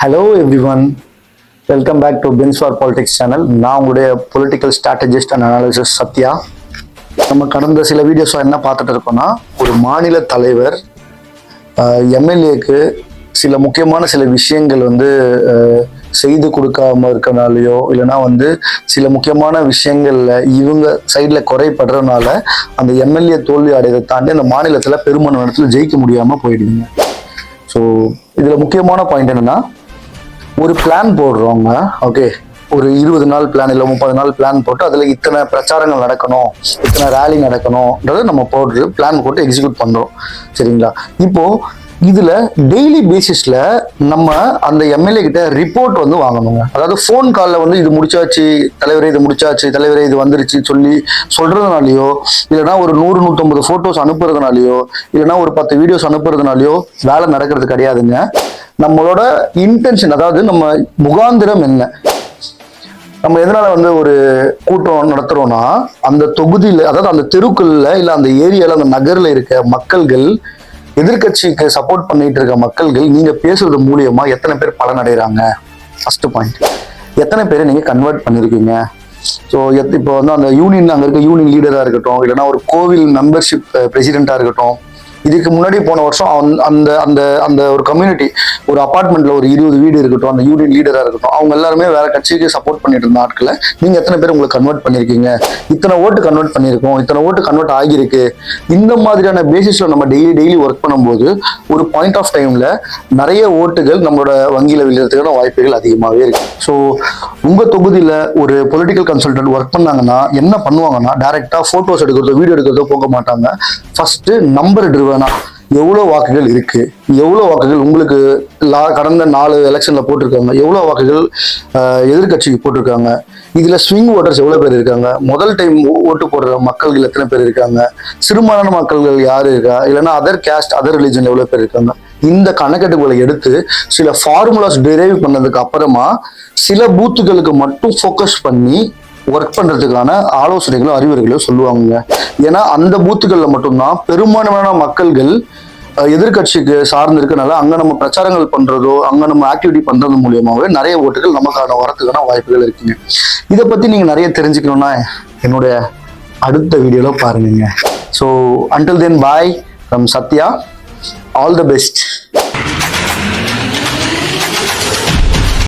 Hello everyone, welcome back to pins for politics channel. நான் உங்களுடைய political strategist and analysis Sathya. நம்ம கடந்த சில வீடியோஸ் என்ன பார்த்துட்டு இருக்கோம்னா, ஒரு மாநில தலைவர் எம்எல்ஏக்கு சில முக்கியமான சில விஷயங்கள் செய்து கொடுக்காம இருக்கனாலையோ இல்லைன்னா சில முக்கியமான விஷயங்கள்ல இவங்க சைட்ல குறைபடுறதுனால அந்த எம்எல்ஏ தோல்வி அடையதை தாண்டி அந்த மாநிலத்துல பெரும்பான்மை இடத்துல ஜெயிக்க முடியாம போயிடுவீங்க. ஸோ இதுல முக்கியமான பாயிண்ட் என்னன்னா, ஒரு பிளான் போடுறவங்க, ஓகே, ஒரு 20 நாள் பிளான் இல்லை 30 நாள் பிளான் போட்டு அதுல இத்தனை பிரச்சாரங்கள் நடக்கணும், இத்தனை ரேலி நடக்கணும்ன்றதை நம்ம போட்டு பிளான் போட்டு எக்ஸிக்யூட் பண்றோம், சரிங்களா? இப்போ இதுல டெய்லி பேசிஸ்ல நம்ம அந்த எம்எல்ஏ கிட்ட ரிப்போர்ட் வாங்கணுங்க. அதாவது ஃபோன் காலில் இது முடிச்சாச்சு தலைவரே, இது முடிச்சாச்சு தலைவரே, இது வந்துருச்சு சொல்றதுனாலயோ இல்லைன்னா ஒரு 100-150 போட்டோஸ் அனுப்புறதுனாலயோ இல்லைன்னா ஒரு 10 வீடியோஸ் அனுப்புறதுனாலயோ வேலை நடக்கிறது கிடையாதுங்க. நம்மளோட இன்டென்ஷன், அதாவது நம்ம முகாந்திரம் என்ன, நம்ம எதனால ஒரு கூட்டம் நடத்துறோம்னா, அந்த தொகுதியில, அதாவது அந்த தெருக்கள்ல இல்ல அந்த ஏரியால அந்த நகர்ல இருக்க மக்கள்கள், எதிர்கட்சிக்கு சப்போர்ட் பண்ணிட்டு இருக்க மக்கள்கள், நீங்க பேசுறது மூலியமா எத்தனை பேர் பலன் அடைகிறாங்க? First point. எத்தனை பேரை நீங்க கன்வெர்ட் பண்ணிருக்கீங்க? ஸோ இப்போ அந்த யூனியன், அங்க இருக்க யூனியன் லீடரா இருக்கட்டும் இல்லைன்னா ஒரு கோவில் மெம்பர்ஷிப் பிரசிடென்டா இருக்கட்டும், இதுக்கு முன்னாடி போன வருஷம் அந்த அந்த அந்த ஒரு கம்யூனிட்டி, ஒரு அபார்ட்மெண்ட்ல ஒரு 20 வீடு இருக்கட்டும், அந்த யூனியன் லீடரா இருக்கட்டும், அவங்க எல்லாருமே வேற கட்சிக்கு சப்போர்ட் பண்ணிட்டு இருந்த ஆட்களை நீங்க எத்தனை பேர் உங்களுக்கு கன்வெர்ட் பண்ணிருக்கீங்க? இத்தனை ஓட்டு கன்வெர்ட் பண்ணிருக்கோம், இத்தனை ஓட்டு கன்வெர்ட் ஆகியிருக்கு. இந்த மாதிரியான பேசிஸ்ல நம்ம டெய்லி ஒர்க் பண்ணும்போது ஒரு பாயிண்ட் ஆஃப் டைம்ல நிறைய ஓட்டுகள் நம்மளோட வங்கியில விழுறதுக்கான வாய்ப்புகள் அதிகமாகவே இருக்கு. ஸோ உங்க தொகுதியில ஒரு பொலிட்டிக்கல் கன்சல்டன்ட் ஒர்க் பண்ணாங்கன்னா என்ன பண்ணுவாங்கன்னா, டைரக்டா போட்டோஸ் எடுக்கிறதோ வீடியோ எடுக்கிறதோ போக மாட்டாங்க. ஃபர்ஸ்ட் நம்பர் ட்ரிவனா, எவ்வளவு வாக்குகள் இருக்கு, எவ்வளவு வாக்குகள் உங்களுக்கு கடந்த 4 எலெக்ஷன்ல போட்டிருக்காங்க, எவ்வளவு வாக்குகள் எதிர்கட்சிக்கு போட்டிருக்காங்க, இதுல ஸ்விங் ஓட்டர்ஸ் எவ்வளவு பேர் இருக்காங்க, முதல் டைம் ஓட்டு போடுற மக்கள்கள் எத்தனை பேர் இருக்காங்க, சிறுபான்மை மக்கள்கள் யாரு இருக்கா, இல்லைன்னா அதர் கேஸ்ட் அதர் ரிலிஜன் எவ்வளவு பேர் இருக்காங்க, இந்த கணக்கெடுப்புகளை எடுத்து சில ஃபார்முலாஸ் டிரைவ் பண்ணதுக்கு அப்புறமா சில பூத்துகளுக்கு மட்டும் ஃபோக்கஸ் பண்ணி ஒர்க் பண்றதுக்கான ஆலோசனைகளும் அறிவுரைகளும் சொல்லுவாங்க. ஏன்னா அந்த பூத்துக்கள்ல மட்டும்தான் பெரும்பான்மையான மக்கள்கள் எதிர்கட்சிக்கு சார்ந்து இருக்கனால அங்க நம்ம பிரச்சாரங்கள் பண்றதோ அங்க நம்ம ஆக்டிவிட்டி பண்றது மூலியமாவே நிறைய ஓட்டுகள் நமக்கான வரத்துக்கான வாய்ப்புகள் இருக்குங்க. இதை பத்தி நீங்க நிறைய தெரிஞ்சுக்கணும்னா என்னுடைய அடுத்த வீடியோல பாருங்க. So until then, bye from Sathya, all the best.